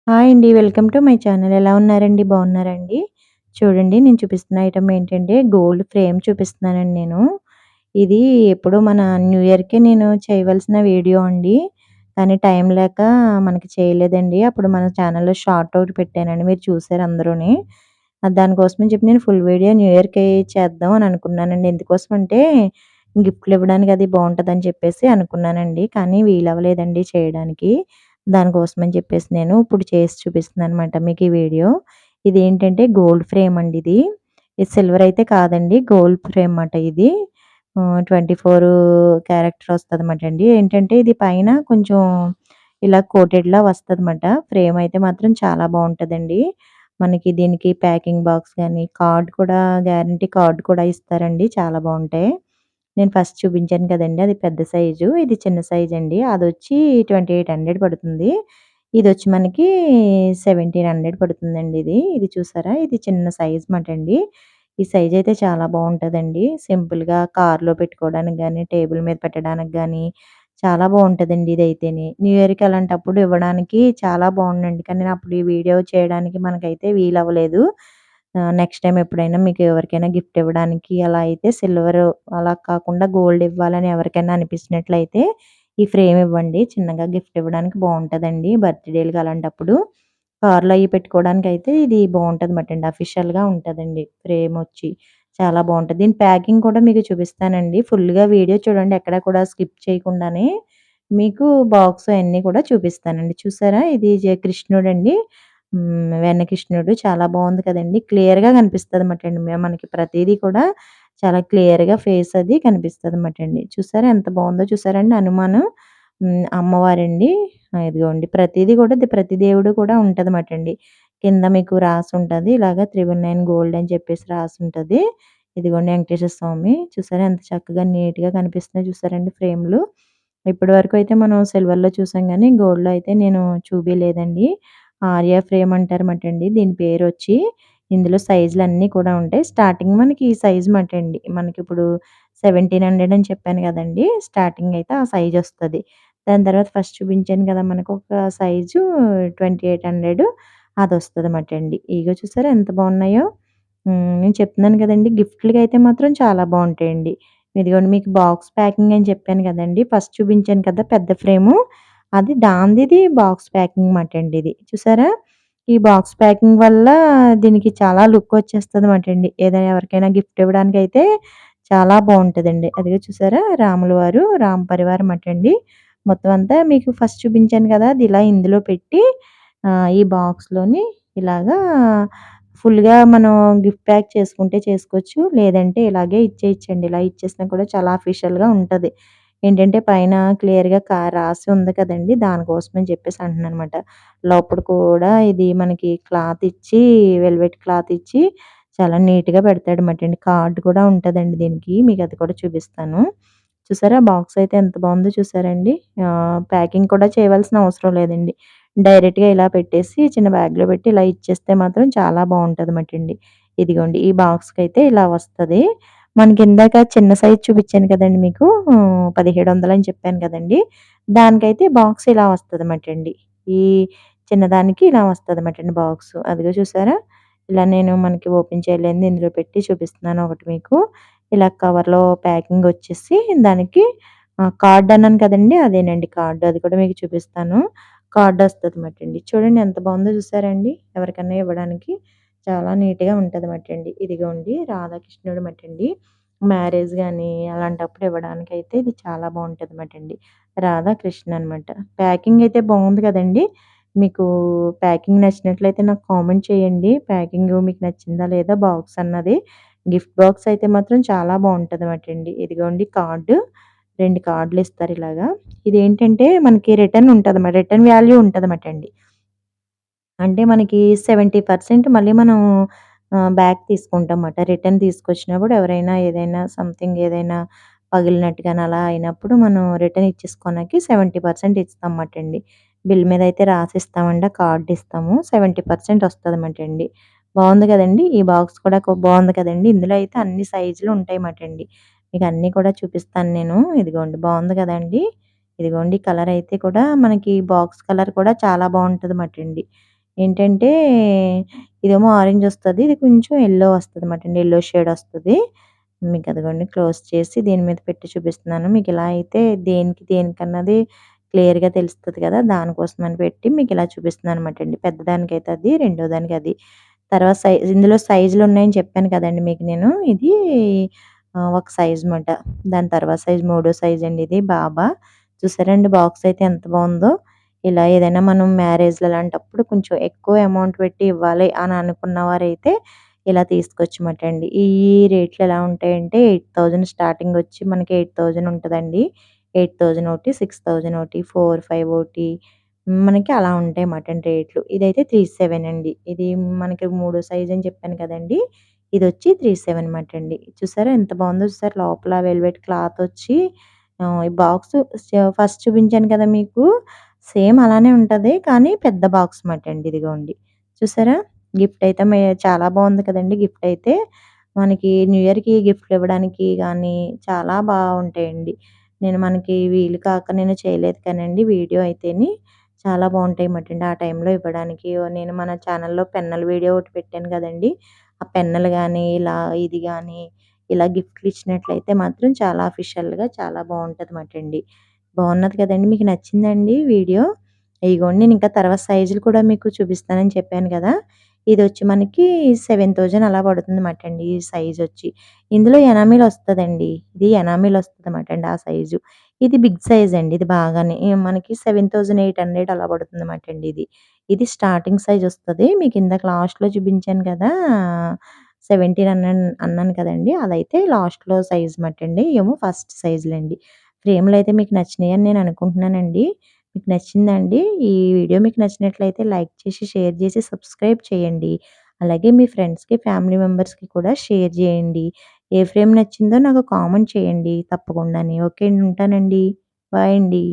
Hi అండి. Welcome to my channel. ఎలా ఉన్నారండి? బాగున్నారండి? చూడండి నేను చూపిస్తున్న ఐటెమ్ ఏంటంటే గోల్డ్ ఫ్రేమ్ చూపిస్తున్నానండి నేను. ఇది ఎప్పుడో మన న్యూ ఇయర్‌కే నేను చేయవలసిన వీడియో అండి. కానీ టైం లేక మనకి చేయలేదండి. అప్పుడు మన ఛానల్‌లో షార్ట్ ఒకటి పెట్టానండి. మీరు చూసారు అందరూని. దానికోసమని చెప్పి నేను ఫుల్ వీడియో న్యూ ఇయర్‌కి చేద్దాం అని అనుకున్నానండి. ఎందుకోసం అంటే గిఫ్ట్‌లు ఇవ్వడానికి అది బావుంటదని చెప్పేసి అనుకున్నానండి. కానీ వీలవ్వలేదండి చేయడానికి. దానికోసమని చెప్పేసి నేను ఇప్పుడు చేసి చూపిస్తున్నాననమాట మీకు ఈ వీడియో. ఇదేంటంటే గోల్డ్ ఫ్రేమ్ అండి ఇది. ఇది సిల్వర్ అయితే కాదండి. గోల్డ్ ఫ్రేమ్ మాట ఇది. 24 క్యారెక్టర్ వస్తదన్నమాట అండి. ఏంటంటే ఇది పైన కొంచెం ఇలా కోటెడ్‌లా వస్తదన్నమాట. ఫ్రేమ్ అయితే మాత్రం చాలా బావుంటదండి. మనకి దీనికి ప్యాకింగ్ బాక్స్ గాని, కార్డ్ కూడా గ్యారంటీ కార్డ్ కూడా ఇస్తారండి. చాలా బావుంటాయి. నేను ఫస్ట్ చూపించాను కదండీ! అది పెద్ద సైజు. ఇది చిన్న సైజండి. అదొచ్చి 2800 పడుతుంది. ఇదొచ్చి మనకి 1700 పడుతుందండి ఇది. ఇది చూసారా? ఇది చిన్న సైజ్ మాటండి. ఈ సైజయితే చాలా బావుంటదండి. సింపుల్‌గా కార్‌లో పెట్టుకోవడానికి గానీ, టేబుల్ మీద పెట్టడానికి గానీ, చాలా బావుంటదండి ఇదైతేని. న్యూ ఇయర్‌కి అలాంటప్పుడు ఇవ్వడానికి చాలా బావుండండి. కానీ అప్పుడు ఈ వీడియో చేయడానికి మనకైతే వీలవ్వలేదు. నెక్స్ట్ టైమ్ ఎప్పుడైనా మీకు ఎవరికైనా గిఫ్ట్ ఇవ్వడానికి అలా అయితే సిల్వరు అలా కాకుండా గోల్డ్ ఇవ్వాలని ఎవరికైనా అనిపించినట్లయితే ఈ ఫ్రేమ్ ఇవ్వండి. చిన్నగా గిఫ్ట్ ఇవ్వడానికి బావుంటదండి. బర్త్‌డే‌లకి అలాంటప్పుడు. కార్‌లో అయి పెట్టుకోవడానికైతే ఇది బావుంటదన్నమాటండి. అఫీషియల్‌గా ఉంటదండి ఫ్రేమొచ్చి. చాలా బావుంటది. దీని ప్యాకింగ్ కూడా మీకు చూపిస్తానండి. ఫుల్‌గా వీడియో చూడండి. ఎక్కడ కూడా స్కిప్ చేయకుండానే మీకు బాక్స్ అయన్నీ కూడా చూపిస్తానండి. చూసారా? ఇది కృష్ణుడండి. వెన్న కృష్ణుడు చాలా బావుంది కదండీ! క్లియర్‌గా కనిపిస్తదన్నమాటండి. మనకి ప్రతీదీ కూడా చాలా క్లియర్‌గా ఫేస్ అది కనిపిస్తదన్నమాటండి. చూసారా ఎంత బావుందో చూసారండి హనుమాను. అమ్మవారండి. ఇదిగోండి ప్రతీదీ కూడా ప్రతి దేవుడు కూడా ఉంటదన్నమాటండి. కింద మీకు రాసుంటది. ఇలాగ 999 గోల్డ్ అని చెప్పేసి రాసుంటది. ఇదిగోండి వెంకటేశ్వర స్వామి. చూసారా ఎంత చక్కగా నీట్‌గా కనిపిస్తున్నాయో చూసారండి ఫ్రేమ్‌లు. ఇప్పటి వరకు అయితే మనం సిల్వర్‌లో చూసాం గానీ, గోల్డ్‌లో అయితే నేను చూపియలేదండి. ఆర్య ఫ్రేమ్ అంటారన్నమాటండి. దీని పేరొచ్చి. ఇందులో సైజులన్నీ కూడా ఉంటాయి. స్టార్టింగ్ మనకి ఈ సైజ్ మాటండి. మనకిప్పుడు 1700 అని చెప్పాను గదండీ! స్టార్టింగ్ అయితే ఆ సైజొస్తది. దాని తర్వాత ఫస్ట్ చూపించాను కదా! మనకొక సైజు 2800 అదొస్తదన్నమాటండి. ఇగో చూసారా ఎంత బావున్నాయో? నేను చెప్తున్నాను కదండీ! గిఫ్ట్‌లకైతే మాత్రం చాలా బావుంటాయండి. ఇదిగోండి మీకు బాక్స్ ప్యాకింగ్ అని చెప్పాను కదండీ! ఫస్ట్ చూపించాను కదా! పెద్ద ఫ్రేము. అది దానిది బాక్స్ ప్యాకింగ్ మాటండి ఇది. చూసారా? ఈ బాక్స్ ప్యాకింగ్ వల్ల దీనికి చాలా లుక్ వచ్చేస్తదన్నమాటండి. ఏదైనా ఎవరికైనా గిఫ్ట్ ఇవ్వడానికైతే చాలా బావుంటదండి. అదిగో చూసారా? రాముల వారు, రామ పరివారం అటండి. మొత్తం అంతా మీకు ఫస్ట్ చూపించాను కదా! అది ఇలా ఇందులో పెట్టి ఈ బాక్స్‌లోని ఇలాగా ఫుల్‌గా మనం గిఫ్ట్ ప్యాక్ చేసుకుంటే చేసుకోవచ్చు. లేదంటే ఇలాగే ఇచ్చేయచ్చండి. ఇలా ఇచ్చేసినా కూడా చాలా అఫీషియల్‌గా ఉంటది. ఏంటంటే పైన క్లియర్‌గా రాసి ఉంది కదండీ! దానికోసమని చెప్పేసి అంటున్నాననమాట. లోపల కూడా ఇది మనకి క్లాత్ ఇచ్చి వెల్వెట్ క్లాత్ ఇచ్చి చాలా నీట్‌గా పెడతాడనమాటండి. కార్డ్ కూడా ఉంటదండి దీనికి. మీకది కూడా చూపిస్తాను. చూసారా బాక్స్ అయితే ఎంత బావుందో చూసారండి. ప్యాకింగ్ కూడా చేయవలసిన అవసరం లేదండి. డైరెక్ట్‌గా ఇలా పెట్టేసి చిన్న బ్యాగ్‌లో పెట్టి ఇలా ఇచ్చేస్తే మాత్రం చాలా బావుంటదన్నమాటండి. ఇదిగోండి ఈ బాక్స్‌కైతే ఇలా వస్తది. మనకిందాక చిన్న సైజ్ చూపిచ్చాను కదండీ మీకు 1700 అని చెప్పాను కదండీ! దానికైతే బాక్స్ ఇలా వస్తదన్నమాటండి. ఈ చిన్నదానికి ఇలా వస్తదన్నమాటండి బాక్సు. అదిగో చూసారా? ఇలా నేను మనకి ఓపెన్ చేయలేనిది ఇందులో పెట్టి చూపిస్తున్నాను ఒకటి మీకు. ఇలా కవర్‌లో ప్యాకింగ్ వచ్చేసి దానికి కార్డ్ అన్నాను కదండీ! అదేనండి కార్డ్. అది కూడా మీకు చూపిస్తాను. కార్డొస్తదన్నమాటండి. చూడండి ఎంత బావుందో చూసారండి? ఎవరికన్నా ఇవ్వడానికి చాలా నీట్‌గా ఉంటదన్నమాటండి. ఇదిగోండి రాధాకృష్ణుడు మటండి. మ్యారేజ్ గాని అలాంటప్పుడు ఇవ్వడానికైతే ఇది చాలా బావుంటదన్నమాటండి. రాధా, కృష్ణ అనమాట. ప్యాకింగ్ అయితే బావుంది కదండీ! మీకు ప్యాకింగ్ నచ్చినట్లయితే నాకు కామెంట్ చేయండి. ప్యాకింగు మీకు నచ్చిందా లేదా బాక్స్ అన్నది. గిఫ్ట్ బాక్స్ అయితే మాత్రం చాలా బావుంటదన్నమాటండి. ఇదిగోండి కార్డు. 2 కార్డులిస్తారిలాగా. ఇదేంటంటే మనకి రిటర్న్ ఉంటదన్నమాట. రిటర్న్ వాల్యూ ఉంటదన్నమాటండి. అంటే మనకి 70% మళ్ళీ మనం బ్యాక్ తీసుకుంటామట. రిటర్న్ తీసుకొచ్చినప్పుడు ఎవరైనా ఏదైనా సంథింగ్ ఏదైనా పగిలినట్టు గాని అలా అయినప్పుడు మనం రిటర్న్ ఇచ్చేసుకోనకి 70% ఇస్తామటండి. బిల్ మీద అయితే రాసిస్తామండి. ఆ కార్డ్ ఇస్తాము. 70% వస్తదన్నమాటండి. బావుంది కదండీ! ఈ బాక్స్ కూడా బావుంది కదండీ! ఇందులో అయితే అన్ని సైజులు ఉంటాయన్నమాటండి. మీకు అన్నీ కూడా చూపిస్తాను నేను. ఇదిగోండి బావుంది కదండీ! ఇదిగోండి కలర్ అయితే కూడా మనకి బాక్స్ కలర్ కూడా చాలా బావుంటదన్నమాటండి. ఏంటంటే ఇదేమో ఆరెంజ్ వస్తది. ఇది కొంచెం యెల్లో వస్తదన్నమాటండి. యెల్లో షేడ్ వస్తది. మీకు అదిగోండి క్లోజ్ చేసి దీని మీద పెట్టి చూపిస్తున్నాను. మీకిలా అయితే దేనికి దేనికన్నది క్లియర్‌గా తెలుస్తది కదా! దానికోసమని పెట్టి మీకిలా చూపిస్తున్నాననమాటండి. పెద్దదానికైతే అది, రెండో దానికి అది. తర్వాత ఇందులో సైజులున్నాయని చెప్పాను కదండీ మీకు నేను. ఇది ఒక సైజ్ మాట. దాని తర్వాత సైజ్ మూడో సైజండి ఇది బాబా. చూసారండి బాక్స్ అయితే ఎంత బావుందో. ఇలా ఏదైనా మనం మ్యారేజ్‌లు అలాంటప్పుడు కొంచెం ఎక్కువ అమౌంట్ పెట్టి ఇవ్వాలి అని అనుకున్నవారైతే ఇలా తీసుకోవచ్చుమాటండి. ఈ రేట్లు ఎలా ఉంటాయంటే 8000 స్టార్టింగ్ వచ్చి మనకి 8000 ఉంటదండి. 8000 ఒకటి, 6000 ఒకటి, 4, 5 ఒకటి మనకి అలా ఉంటాయన్నమాటండి రేట్లు. ఇదైతే 37 అండి. ఇది మనకి మూడో సైజ్ అని చెప్పాను కదండీ! ఇదొచ్చి 37 మాటండి. చూసారా ఎంత బావుందో చూసారా లోపల వెల్వెట్ క్లాతొచ్చి ఈ బాక్సు ఫస్ట్ చూపించాను కదా మీకు. సేమ్ అలానే ఉంటది. కానీ పెద్ద బాక్స్ మాటండి ఇదిగోండి. చూసారా? గిఫ్ట్ అయితే చాలా బావుంది కదండీ గిఫ్ట్ అయితే. మనకి న్యూ ఇయర్‌కి గిఫ్ట్‌లు ఇవ్వడానికి గానీ చాలా బావుంటాయండి. మనకి వీలు కాక నేను చేయలేదు కానండి వీడియో అయితేని. చాలా బావుంటాయన్నమాటండి. ఆ టైంలో ఇవ్వడానికి నేను మన ఛానెల్‌లో పెన్నుల వీడియో ఒకటి పెట్టాను కదండీ! ఆ పెన్నులు గానీ, ఇది గానీ, ఇలా గిఫ్ట్‌లు ఇచ్చినట్లయితే మాత్రం చాలా అఫీషియల్‌గా చాలా బావుంటదన్నమాటండి. బావున్నది కదండీ! మీకు నచ్చిందండి వీడియో? ఇగోండి నేనింకా తర్వాత సైజులు కూడా మీకు చూపిస్తానని చెప్పాను గదా! ఇదొచ్చి మనకి 7000 అలా పడుతుందన్నమాటండి ఈ సైజొచ్చి. ఇందులో ఎనామిలొస్తదండి. ఇది ఎనామిలొస్తదన్నమాటండి ఆ సైజు. ఇది బిగ్ సైజ్ అండి. ఇది బాగానే మనకి 7800 అలా పడుతుందన్నమాటండి ఇది. ఇది స్టార్టింగ్ సైజొస్తది. మీకిందాక లాస్ట్‌లో చూపించాను కదా! 17 అన్నాను కదండీ! అదైతే లాస్ట్‌లో సైజ్ మటండి. ఇయేమో ఫస్ట్ సైజులండి. ఫ్రేములయితే మీకు నచ్చినాయని నేను అనుకుంటున్నానండి. మీకు నచ్చిందా అండి? ఈ వీడియో మీకు నచ్చినట్లయితే లైక్ చేసి, షేర్ చేసి, సబ్స్క్రైబ్ చేయండి. అలాగే మీ ఫ్రెండ్స్‌కి, ఫ్యామిలీ మెంబర్స్‌కి కూడా షేర్ చేయండి. ఏ ఫ్రేమ్ నచ్చిందో నాకు కామెంట్ చేయండి తప్పకుండాని. ఓకే అండి. ఉంటానండి. బాయ్ అండి.